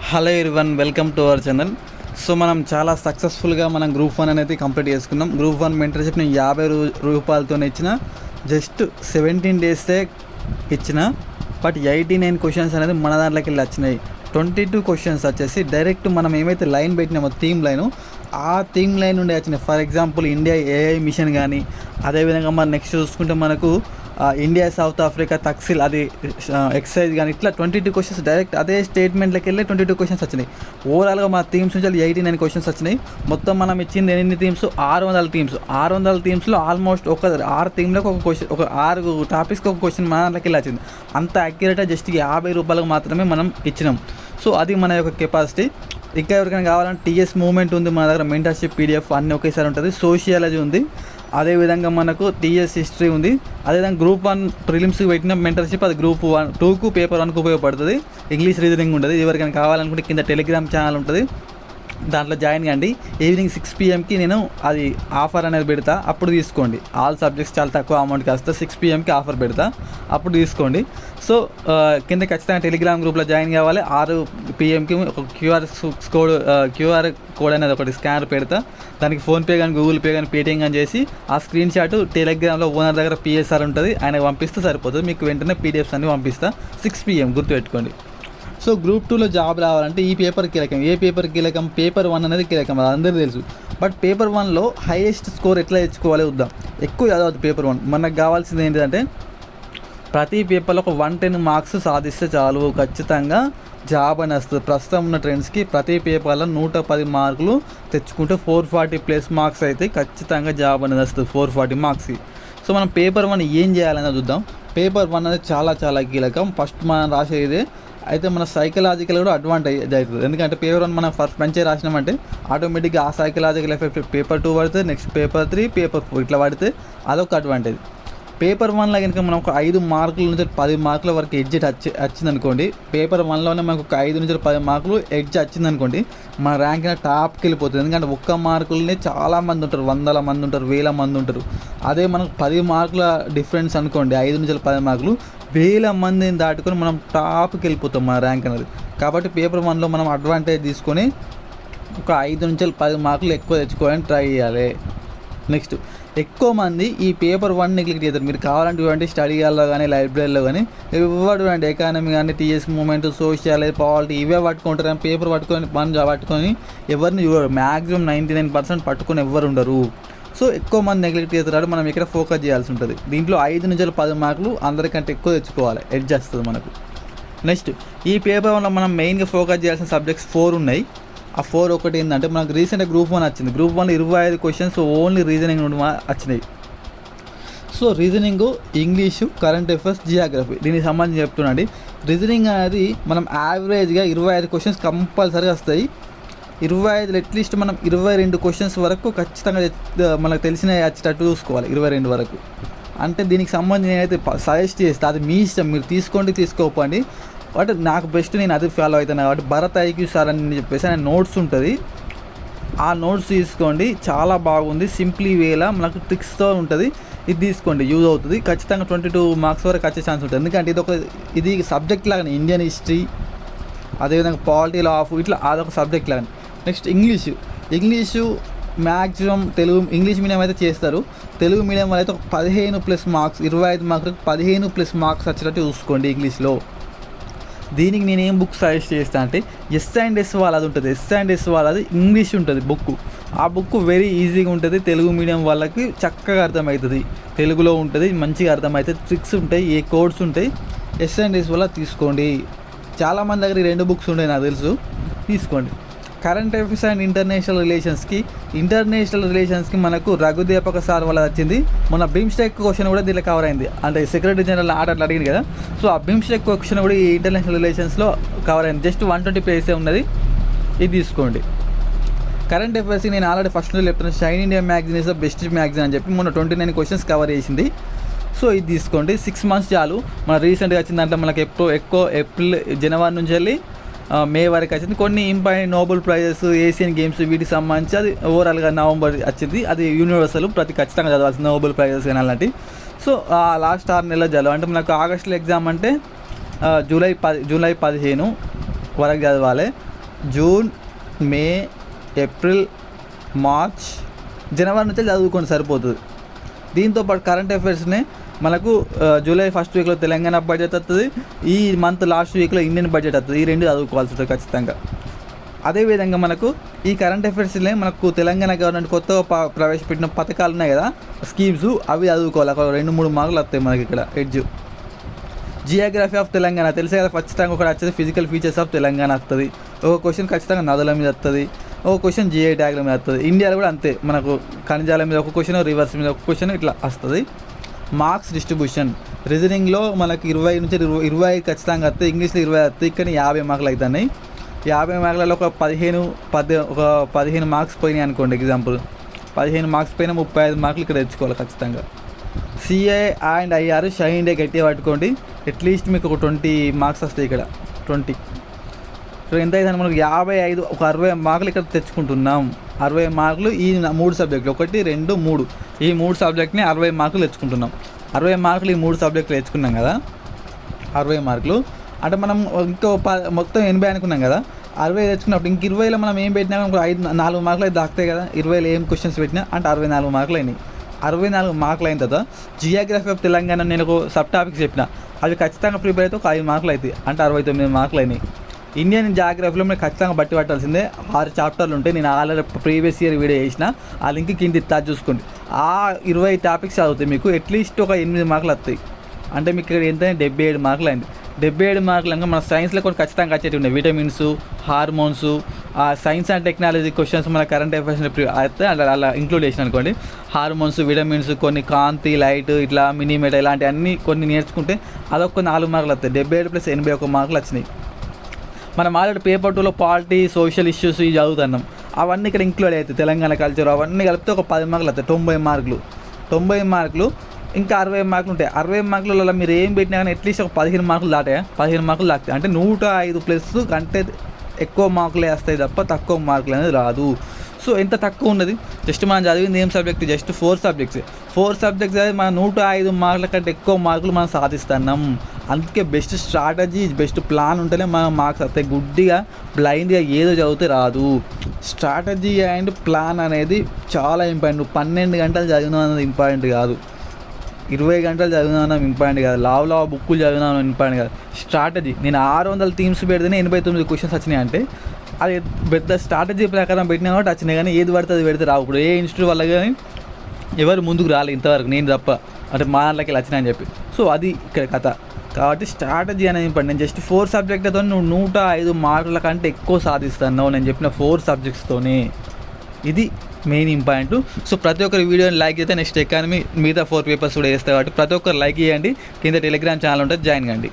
Hello everyone, welcome to our channel. So మనం చాలా సక్సెస్ఫుల్గా మనం గ్రూప్ 1 అనేది కంప్లీట్ చేసుకున్నాం. గ్రూప్ 1 మెంటర్షిప్ నేను 50 రూపాయలతోనే ఇచ్చిన, జస్ట్ 17 డేసే ఇచ్చిన. బట్ 89 క్వశ్చన్స్ అనేది మన దాంట్లోకి వెళ్ళి వచ్చినాయి. 22 క్వశ్చన్స్ వచ్చేసి డైరెక్ట్ మనం ఏమైతే లైన్ పెట్టినామో థీమ్ లైను, ఆ థీమ్ లైన్ నుండి వచ్చినాయి. For example India AI mission కానీ, అదేవిధంగా మనం నెక్స్ట్ చూసుకుంటే మనకు ఇండియా సౌత్ ఆఫ్రికా తక్సిల్ అది ఎక్సైజ్ కానీ, ఇట్లా 22 క్వశ్చన్స్ డైరెక్ట్ అదే స్టేట్మెంట్లోకి వెళ్ళి 22 క్వశ్చన్స్ వచ్చినాయి. ఓవరాల్గా మా థీమ్స్ నుంచి 89 క్వశ్చన్స్ వచ్చినాయి. మొత్తం మనం ఇచ్చింది ఎన్ని థీమ్స్? 600 థీమ్స్. 600 థీమ్స్లో ఆల్మోస్ట్ ఒక 6 థీమ్లకు ఒక క్వశ్చన్, ఒక 6 టాపిక్స్కి ఒక క్వశ్చన్ మన దాంట్లోకి వెళ్ళి వచ్చింది. అంత యాక్యురేట్గా జస్ట్ 50 రూపాయలకు మాత్రమే మనం ఇచ్చినాం. సో అది మన యొక్క కెపాసిటీ. ఇంకా ఎవరికైనా కావాలంటే టీఎస్ మూవ్మెంట్ ఉంది మన దగ్గర, మెంటర్షిప్ పీడిఎఫ్ అన్నీ ఒకేసారి ఉంటుంది. సోషియాలజీ ఉంది, అదేవిధంగా మనకు టీఎస్ హిస్టరీ ఉంది. అదేవిధంగా గ్రూప్ 1 ప్రిలిమ్స్కి పెట్టిన మెంటర్షిప్ అది గ్రూప్ 2కు పేపర్ 1కు ఉపయోగపడుతుంది. ఇంగ్లీష్ రీజనింగ్ ఉంటుంది. ఎవరికైనా కావాలనుకుంటే కింద టెలిగ్రామ్ ఛానల్ ఉంటుంది, దాంట్లో జాయిన్ కండి. ఈవినింగ్ 6 PM నేను అది ఆఫర్ అనేది పెడతా, అప్పుడు తీసుకోండి. ఆల్ సబ్జెక్ట్స్ చాలా తక్కువ అమౌంట్కి వస్తే 6 PM ఆఫర్ పెడతా, అప్పుడు తీసుకోండి. సో కింద ఖచ్చితంగా టెలిగ్రామ్ గ్రూప్లో జాయిన్ కావాలి. 6 PM ఒక క్యూఆర్ కోడ్ అనేది ఒకటి స్కానర్ పెడతా, దానికి ఫోన్పే కానీ, గూగుల్ పే కానీ, పేటిఎం కానీ చేసి ఆ స్క్రీన్ షాట్ టెలిగ్రామ్లో ఓనర్ దగ్గర PSR ఉంటుంది, ఆయనకు పంపిస్తే సరిపోతుంది. మీకు వెంటనే PDFs అన్ని పంపిస్తా. 6 PM గుర్తుపెట్టుకోండి. సో గ్రూప్ 2లో జాబ్ రావాలంటే ఈ పేపర్ కీలకం. ఏ పేపర్ కీలకం? పేపర్ 1 అనేది కీలకం, అది అందరికీ తెలుసు. బట్ పేపర్ 1లో హైయెస్ట్ స్కోర్ ఎట్లా తెచ్చుకోవాలి చూద్దాం. ఎక్కువ చదవద్దు పేపర్ 1. మనకు కావాల్సింది ఏంటంటే ప్రతి పేపర్లో ఒక 110 మార్క్స్ సాధిస్తే చాలు, ఖచ్చితంగా జాబ్ అని వస్తుంది. ప్రస్తుతం ఉన్న ట్రెండ్స్కి ప్రతి పేపర్లో 110 మార్కులు తెచ్చుకుంటే 440+ మార్క్స్ అయితే ఖచ్చితంగా జాబ్ అనేది వస్తుంది 440 మార్క్స్కి. సో మనం పేపర్ 1 ఏం చేయాలనేది చూద్దాం. పేపర్ 1 అనేది చాలా చాలా కీలకం. ఫస్ట్ మనం రాసేది అయితే మన సైకలాజికల్ కూడా అడ్వాంటేజ్ అవుతుంది. ఎందుకంటే పేపర్ 1 మనం ఫస్ట్ మంచిగా రాసినామంటే ఆటోమేటిక్గా ఆ సైకలాజికల్ ఎఫెక్ట్ పేపర్ 2 పడితే, నెక్స్ట్ పేపర్ 3, పేపర్ 4 ఇట్లా పడితే అదొక అడ్వాంటేజ్. పేపర్ 1లో కనుక మనం ఒక 5 మార్కుల నుంచి 10 మార్కుల వరకు ఎడ్జ్ వచ్చిందనుకోండి, పేపర్ 1లోనే మనకు ఒక 5 నుంచి 10 మార్కులు ఎడ్జ్ వచ్చిందనుకోండి, మన ర్యాంక్ టాప్కి వెళ్ళిపోతుంది. ఎందుకంటే ఒక్క మార్కులనే చాలామంది ఉంటారు, 100 మంది ఉంటారు, 1000 మంది ఉంటారు. అదే మనకు 10 మార్కుల డిఫరెన్స్ అనుకోండి, 5 నుంచి 10 మార్కులు, 1000 మందిని దాటుకొని మనం టాప్కి వెళ్ళిపోతాం మన ర్యాంక్ అనేది. కాబట్టి పేపర్ 1లో మనం అడ్వాంటేజ్ తీసుకొని ఒక 5 నుంచి 10 మార్కులు ఎక్కువ తెచ్చుకోవాలని ట్రై చేయాలి. నెక్స్ట్, ఎక్కువ మంది ఈ పేపర్ 1 నెగ్లెక్ట్ చేస్తారు. మీరు కావాలంటే ఇవ్వండి స్టడీ హాల్లో కానీ, లైబ్రరీలో కానీ ఎవరు చూడండి, ఎకానమీ కానీ, టీఎస్ మూవ్మెంట్, సోషల్, పాలిటీ ఇవే పట్టుకుంటారు. కానీ పేపర్ పట్టుకొని ఎవరిని చూడరు. మ్యాక్సిమం 99% పట్టుకొని ఎవరు ఉండరు. సో ఎక్కువ మంది నెగ్లెక్ట్ చేస్తారు. మనం ఇక్కడ ఫోకస్ చేయాల్సి ఉంటుంది. దీంట్లో 5 నుంచి 10 మార్కులు అందరికంటే ఎక్కువ తెచ్చుకోవాలి, ఎడ్జ్ వస్తుంది మనకు. నెక్స్ట్, ఈ పేపర్ 1లో మనం మెయిన్గా ఫోకస్ చేయాల్సిన సబ్జెక్ట్స్ 4 ఉన్నాయి. ఆ 4 ఒకటి ఏంటంటే మనకు రీసెంట్గా గ్రూప్ 1 వచ్చింది. గ్రూప్ 1లో 25 క్వశ్చన్స్ ఓన్లీ రీజనింగ్ నుండి వచ్చినాయి. So reasoning, English, current affairs, Geography, దీనికి సంబంధించి చెప్తున్నాండి. రీజనింగ్ అనేది మనం యావరేజ్గా 25 క్వశ్చన్స్ కంపల్సరీ వస్తాయి. 25 అట్లీస్ట్ మనం 22 క్వశ్చన్స్ వరకు ఖచ్చితంగా మనకు తెలిసిన వచ్చేటట్టు చూసుకోవాలి. 22 వరకు అంటే దీనికి సంబంధించి నేనైతే సజెస్ట్ చేస్తాను, అది మీ ఇష్టం, మీరు తీసుకోకపోండి. బట్ నాకు బెస్ట్ నేను అది ఫాలో అవుతాను. కాబట్టి భరత్ ఐక్యూ సార్ అని చెప్పేసి ఆయన నోట్స్ ఉంటుంది, ఆ నోట్స్ తీసుకోండి, చాలా బాగుంది. సింప్లీ వేలా మనకు ట్రిక్స్తో ఉంటుంది, ఇది తీసుకోండి, యూజ్ అవుతుంది. ఖచ్చితంగా 22 మార్క్స్ వరకు వచ్చే ఛాన్స్ ఉంటుంది. ఎందుకంటే ఇది సబ్జెక్ట్ లాగానే, ఇండియన్ హిస్టరీ, అదేవిధంగా పాలిటీ, లా ఆఫ్, ఇట్లా అదొక సబ్జెక్ట్ లాగానే. Next English maximum English medium అయితే చేస్తారు. తెలుగు మీడియం వాళ్ళు అయితే ఒక 15+ మార్క్స్, 25 మార్కులకు 15+ మార్క్స్ వచ్చేటట్టు చూసుకోండి ఇంగ్లీష్లో. దీనికి నేను ఏం బుక్ సజెస్ట్ చేస్తాను అంటే S&S వాళ్ళది ఉంటుంది. S&S వాళ్ళది ఇంగ్లీష్ ఉంటుంది బుక్. ఆ బుక్ వెరీ ఈజీగా ఉంటుంది, తెలుగు మీడియం వాళ్ళకి చక్కగా అర్థమవుతుంది, తెలుగులో ఉంటుంది, మంచిగా అర్థమవుతుంది, ట్రిక్స్ ఉంటాయి, ఏ కోడ్స్ ఉంటాయి. S&S వల్ల తీసుకోండి. చాలామంది దగ్గర ఈ 2 బుక్స్ ఉంటాయి, నాకు తెలుసు, తీసుకోండి. కరెంట్ అఫైర్స్ అండ్ ఇంటర్నేషనల్ రిలేషన్స్కి మనకు రఘుదీపక సార్ వల్ల వచ్చింది. మన బిమ్స్టెక్ క్వశ్చన్ కూడా దీంట్లో కవర్ అయింది. అంటే సెక్రటరీ జనరల్ అట్లా అడిగింది కదా. సో ఆ బిమ్స్టెక్ క్వశ్చన్ కూడా ఈ ఇంటర్నేషనల్ రిలేషన్స్లో కవర్ అయింది. జస్ట్ 120 పేజెస్ ఉన్నది, ఇది తీసుకోండి. కరెంట్ అఫైర్స్కి నేను ఆల్రెడీ ఫస్ట్ చెప్తున్నాను, shine India magazine is the best magazine అని చెప్పి మొన్న 29 క్వశ్చన్స్ కవర్ చేసింది. సో ఇది తీసుకోండి. 6 months చాలు. మన రీసెంట్గా వచ్చిన దాంట్లో మనకి ఎక్కువ ఏప్రిల్, జనవరి నుంచి వెళ్ళి మే వరకు వచ్చింది. కొన్ని important Nobel prices, Asian games వీటికి సంబంధించి అది ఓవరాల్గా నవంబర్ వచ్చింది. అది యూనివర్సల్, ప్రతి ఖచ్చితంగా చదవాల్సింది నోబెల్ ప్రైజెస్ కానీ అలాంటి. సో లాస్ట్ 6 నెలలు చదవాలి. అంటే మనకు ఆగస్టులో ఎగ్జామ్ అంటే జూలై 15 వరకు చదవాలి. జూన్, మే, ఏప్రిల్, మార్చ్, జనవరి నుంచి చదువుకోండి సరిపోతుంది. దీంతోపాటు కరెంట్ అఫైర్స్ని మనకు జూలై ఫస్ట్ వీక్లో తెలంగాణ బడ్జెట్ వస్తుంది, ఈ మంత్ లాస్ట్ వీక్లో ఇండియన్ బడ్జెట్ వస్తుంది. ఈ రెండు చదువుకోవాల్సి ఉంటుంది ఖచ్చితంగా. అదేవిధంగా మనకు ఈ కరెంట్ అఫైర్స్లో మనకు తెలంగాణ గవర్నమెంట్ కొత్తగా ప్రవేశపెట్టిన పథకాలు ఉన్నాయి కదా, స్కీమ్స్, అవి చదువుకోవాలి. ఒక 2-3 మార్కులు వస్తాయి మనకి ఇక్కడ ఎడ్జ్. జియోగ్రఫీ ఆఫ్ తెలంగాణ తెలిసే కదా, ఖచ్చితంగా ఒకటి వచ్చేది ఫిజికల్ ఫీచర్స్ ఆఫ్ తెలంగాణ వస్తుంది. ఒక క్వశ్చన్ ఖచ్చితంగా నదుల మీద వస్తుంది, ఒక క్వశ్చన్ జిఐ ట్యాగ్ల మీద వస్తుంది. ఇండియాలో కూడా అంతే, మనకు ఖనిజాల మీద ఒక క్వశ్చన్, రివర్స్ మీద ఒక క్వశ్చన్, ఇట్లా వస్తుంది. మార్క్స్ డిస్ట్రిబ్యూషన్ రీజనింగ్లో మనకి 20 నుంచి 20 ఖచ్చితంగా వస్తాయి, ఇంగ్లీష్లో 20 వస్తాయి. ఇక్కడ 50 మార్కులు అవుతున్నాయి. 50 మార్కులలో ఒక 15 మార్క్స్ పోయినాయి అనుకోండి. ఎగ్జాంపుల్ 15 మార్క్స్ పైన 35 మార్కులు ఇక్కడ తెచ్చుకోవాలి ఖచ్చితంగా. CA and IR shine day గట్టిగా పట్టుకోండి. అట్లీస్ట్ మీకు ఒక 20 మార్క్స్ వస్తాయి ఇక్కడ. 20 ఎంత అయితే మనకు 55, ఒక 60 మార్కులు ఇక్కడ తెచ్చుకుంటున్నాం. 60 మార్కులు ఈ 3 సబ్జెక్టులు, 1, 2, 3, ఈ 3 సబ్జెక్ట్ని 60 మార్కులు తెచ్చుకుంటున్నాం. 60 మార్కులు ఈ 3 సబ్జెక్టులు తెచ్చుకున్నాం కదా. 60 మార్కులు అంటే మనం ఇంకో మొత్తం 80 అనుకున్నాం కదా. 60 తెచ్చుకున్నప్పుడు ఇంక 20లో మనం ఏం పెట్టినా ఒక 4 మార్కులు అయితే దాక్తాయి కదా. 20లో ఏం క్వశ్చన్స్ పెట్టినా అంటే 64 మార్కులు అయినాయి. 64 మార్కులు అయిన తర్వాత జియోగ్రఫీ ఆఫ్ తెలంగాణ నేను ఒక సబ్ టాపిక్స్ చెప్పిన, అవి ఖచ్చితంగా ప్రిపేర్ అయితే ఒక 5 మార్కులు అవుతాయి, అంటే 69 మార్కులు అయినాయి. ఇండియన్ జాగ్రఫీలో మీరు ఖచ్చితంగా బట్టి పట్టాల్సిందే. 6 చాప్టర్లు ఉంటాయి. నేను ఆల్రెడీ ప్రీవియస్ ఇయర్ వీడియో చేసిన, ఆ లింక్ కింద ఇస్తా చూసుకోండి. ఆ 20 టాపిక్స్ చదువుతాయి మీకు అట్లీస్ట్ ఒక 8 మార్కులు వస్తాయి. అంటే మీకు ఇక్కడ ఎంతైనా 77 మార్కులు అయింది. 77 మార్కులు అంటే మన సైన్స్లో కొన్ని ఖచ్చితంగా వచ్చేవి ఉన్నాయి. Vitamins, hormones, science and technology questions మన కరెంట్ అఫైర్స్ అయితే అలా ఇంక్లూడ్ చేసిన అనుకోండి. హార్మోన్స్, విటమిన్స్, కొన్ని కాంతి, లైట్, ఇట్లా మినిమేటర్, ఇలాంటి అన్నీ కొన్ని నేర్చుకుంటే అదొక 4 మార్కులు వస్తాయి. 77 + 81 మార్కులు వచ్చినాయి. మనం ఆల్రెడీ పేపర్ 2లో పాలిటీ, సోషల్ ఇష్యూస్ ఇవి చదువుతున్నాం. అవన్నీ ఇక్కడ ఇంక్లూడ్ అవుతాయి. తెలంగాణ కల్చర్ అవన్నీ కలిపితే ఒక 10 మార్కులు వస్తాయి. 90 మార్కులు. 90 మార్కులు ఇంకా 60 మార్కులు ఉంటాయి. 60 మార్కులలో మీరు ఏం పెట్టినా కానీ అట్లీస్ట్ ఒక 15 మార్కులు దాటాయి. 15 మార్కులు దాటాయి అంటే 105+ కంటే ఎక్కువ మార్కులే వస్తాయి తప్ప తక్కువ మార్కులు అనేది రాదు. సో ఎంత తక్కువ ఉన్నది, జస్ట్ మనం చదివింది ఏం సబ్జెక్ట్, జస్ట్ 4 సబ్జెక్ట్స్. 4 సబ్జెక్ట్స్ చదివి మనం 105 మార్కుల కంటే ఎక్కువ మార్కులు మనం సాధిస్తున్నాం. అందుకే బెస్ట్ స్ట్రాటజీ, బెస్ట్ ప్లాన్ ఉంటేనే మనం మార్క్స్ వస్తాయి. గుడ్డిగా బ్లైండ్గా ఏదో చదివితే రాదు. స్ట్రాటజీ అండ్ ప్లాన్ అనేది చాలా ఇంపార్టెంట్. 12 గంటలు చదివినా అనేది ఇంపార్టెంట్ కాదు, 20 గంటలు చదివినా ఇంపార్టెంట్ కాదు, లావు బుక్కులు చదివినా ఇంపార్టెంట్ కాదు. స్ట్రాటజీ, నేను 600 థీమ్స్ పెడితేనే 89 క్వశ్చన్స్ వచ్చినాయి అంటే అది పెద్ద స్ట్రాటజీ ప్రకారం పెట్టినా కాబట్టి వచ్చినాయి. కానీ ఏది పడితే అది పెడితే రావు. ఇప్పుడు ఏ ఇన్స్టిట్యూట్ వల్ల కానీ ఎవరు ముందుకు రాలేదు ఇంతవరకు, నేను తప్ప, అంటే మా దాంట్లోకి వచ్చినాయని చెప్పి. సో అది ఇక్కడ కథ. కాబట్టి స్ట్రాటజీ అనేది ఇంపార్టెంట్. నేను జస్ట్ 4 సబ్జెక్టులతో నువ్వు 105 మార్కుల కంటే ఎక్కువ సాధిస్తున్నావు నేను చెప్పిన 4 సబ్జెక్ట్స్తోనే. ఇది మెయిన్ ఇంపార్టెంట్. సో ప్రతి ఒక్కరి వీడియోని లైక్ చేస్తే నెక్స్ట్ ఎకానమీ మిగతా 4 పేపర్స్ కూడా వేస్తాయి. కాబట్టి ప్రతి ఒక్కరు లైక్ చేయండి. కింద టెలిగ్రామ్ ఛానల్ ఉంటుంది, జాయిన్ కండి.